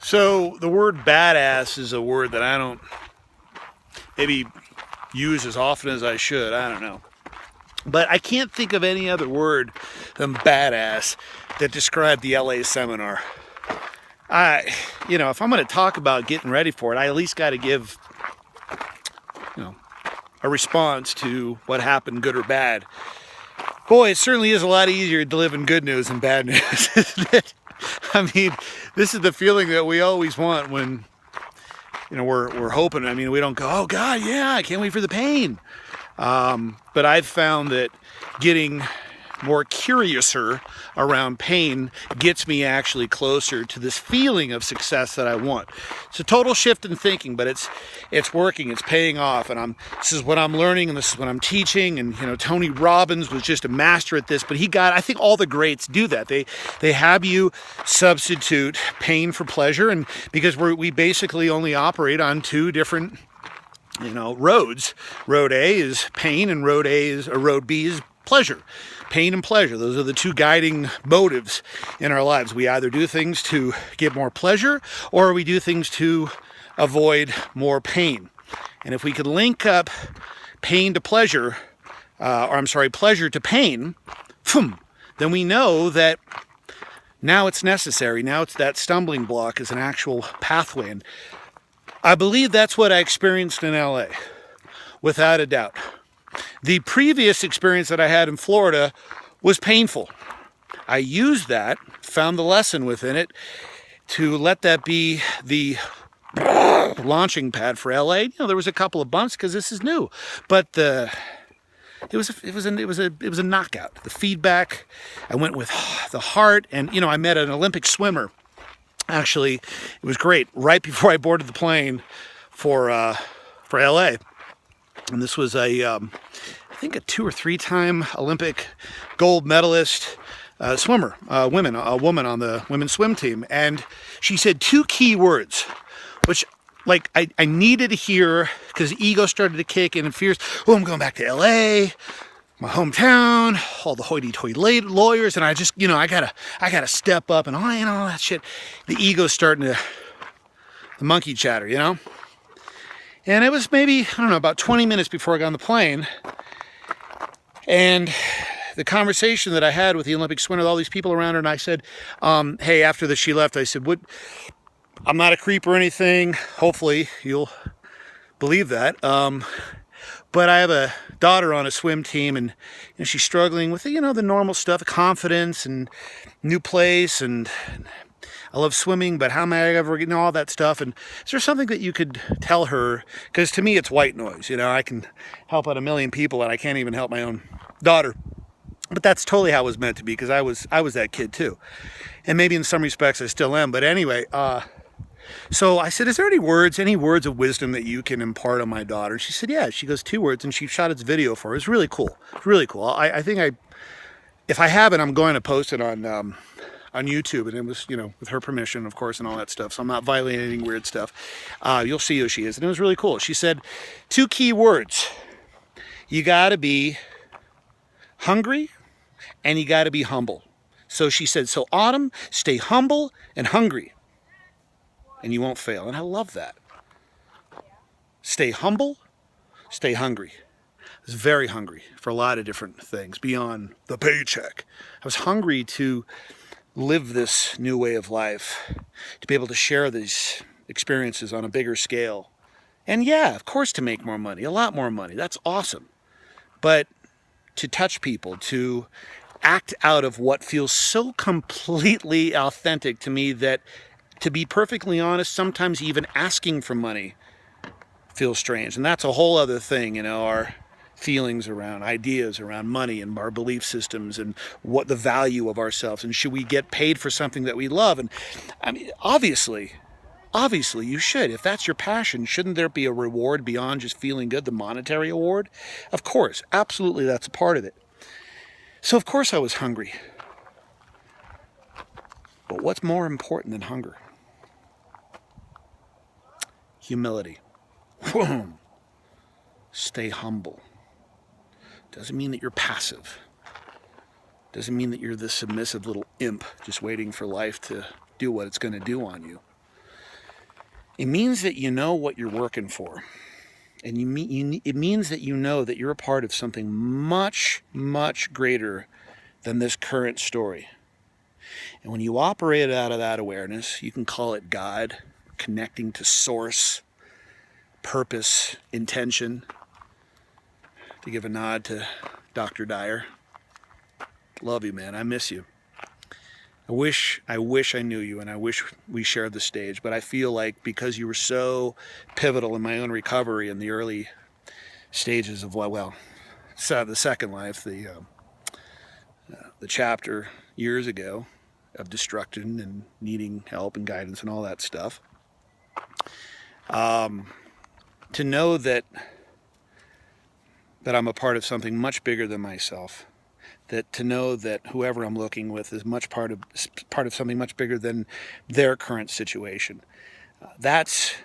So the word badass is a word that I don't maybe use as often as I should. I don't know. But I can't think of any other word than badass that described the LA seminar. If I'm going to talk about getting ready for it, I at least got to give, a response to what happened, good or bad. Boy, it certainly is a lot easier delivering good news than bad news, isn't it? I mean, this is the feeling that we always want when, we're hoping. I mean, we don't go, oh God, yeah, I can't wait for the pain. But I've found that getting more curiouser around pain gets me actually closer to this feeling of success that I want. It's a total shift in thinking, but it's working, it's paying off, and this is what I'm learning, and this is what I'm teaching. And Tony Robbins was just a master at this, but I think all the greats do that. They have you substitute pain for pleasure, and because we basically only operate on two different roads. Road A is pain, and road B is pleasure. Pain and pleasure, those are the two guiding motives in our lives. We either do things to get more pleasure, or we do things to avoid more pain. And if we could link up pain to pleasure, pleasure to pain, then we know that now it's necessary. Now it's that stumbling block is an actual pathway. And I believe that's what I experienced in LA, without a doubt. The previous experience that I had in Florida was painful. I used that, found the lesson within it, to let that be the launching pad for LA. There was a couple of bumps because this is new, but it was a knockout. The feedback, I went with the heart, and I met an Olympic swimmer. Actually, it was great. Right before I boarded the plane for LA, and this was I think a 2 or 3 time Olympic gold medalist swimmer, a woman on the women's swim team, and she said 2 key words, which I needed to hear because ego started to kick in and fears. Oh, I'm going back to LA. My hometown, all the hoity-toity lawyers, and I just, I gotta step up and all that shit. The ego's starting to, the monkey chatter, And it was maybe, about 20 minutes before I got on the plane, and the conversation that I had with the Olympic swimmer, with all these people around her, and I said, hey, after she left, I said, I'm not a creep or anything. Hopefully you'll believe that. But I have a daughter on a swim team, and she's struggling with the normal stuff, confidence and new place, and I love swimming, but how am I ever getting all that stuff? And is there something that you could tell her? Because to me, it's white noise. I can help out a million people, and I can't even help my own daughter. But that's totally how it was meant to be, because I was that kid too, and maybe in some respects I still am. But anyway. So I said, is there any words of wisdom that you can impart on my daughter? She said, yeah. She goes, 2 words, and she shot its video for her. It was really cool. It's really cool. I think if I haven't, I'm going to post it on YouTube, and it was, with her permission, of course, and all that stuff. So I'm not violating any weird stuff. You'll see who she is, and it was really cool. She said 2 key words. You got to be hungry, and you got to be humble. So she said, so Autumn, stay humble and hungry, and you won't fail. And I love that. Stay humble, stay hungry. I was very hungry for a lot of different things beyond the paycheck. I was hungry to live this new way of life, to be able to share these experiences on a bigger scale. And yeah, of course, to make more money, a lot more money. That's awesome. But to touch people, to act out of what feels so completely authentic to me that, to be perfectly honest, sometimes even asking for money feels strange. And that's a whole other thing, our feelings around, ideas around money and our belief systems and what the value of ourselves, and should we get paid for something that we love? And I mean, obviously you should. If that's your passion, shouldn't there be a reward beyond just feeling good, the monetary award? Of course, absolutely, that's a part of it. So of course I was hungry. But what's more important than hunger? Humility. Stay humble. Doesn't mean that you're passive. Doesn't mean that you're this submissive little imp just waiting for life to do what it's going to do on you. It means that you know what you're working for. And it means that you know that you're a part of something much, much greater than this current story. And when you operate out of that awareness, you can call it God, connecting to source, purpose, intention. To give a nod to Dr. Dyer. Love you, man. I miss you. I wish I knew you, and I wish we shared the stage, but I feel like because you were so pivotal in my own recovery in the early stages of, the second life, the chapter years ago of destruction and needing help and guidance and all that stuff, to know that I'm a part of something much bigger than myself. That to know that whoever I'm looking with is part of something much bigger than their current situation. That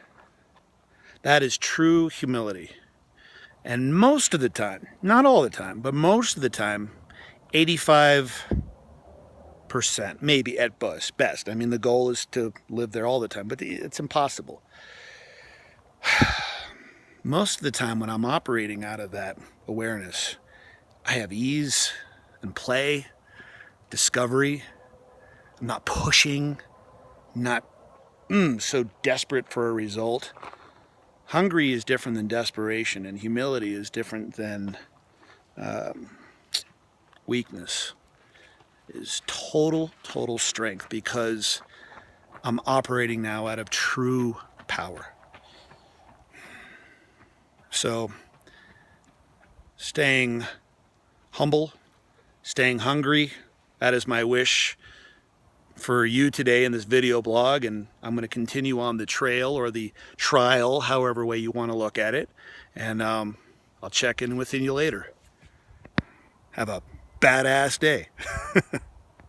is true humility. And most of the time, not all the time, but most of the time, 85%, maybe at best. I mean, the goal is to live there all the time, but it's impossible. Most of the time when I'm operating out of that awareness, I have ease and play, discovery. I'm not pushing, not so desperate for a result. Hungry is different than desperation, and humility is different than weakness. It is total strength, because I'm operating now out of true power. So, staying humble, staying hungry, that is my wish for you today in this video blog, and I'm going to continue on the trail or the trial, however way you want to look at it, and I'll check in with you later. Have a badass day.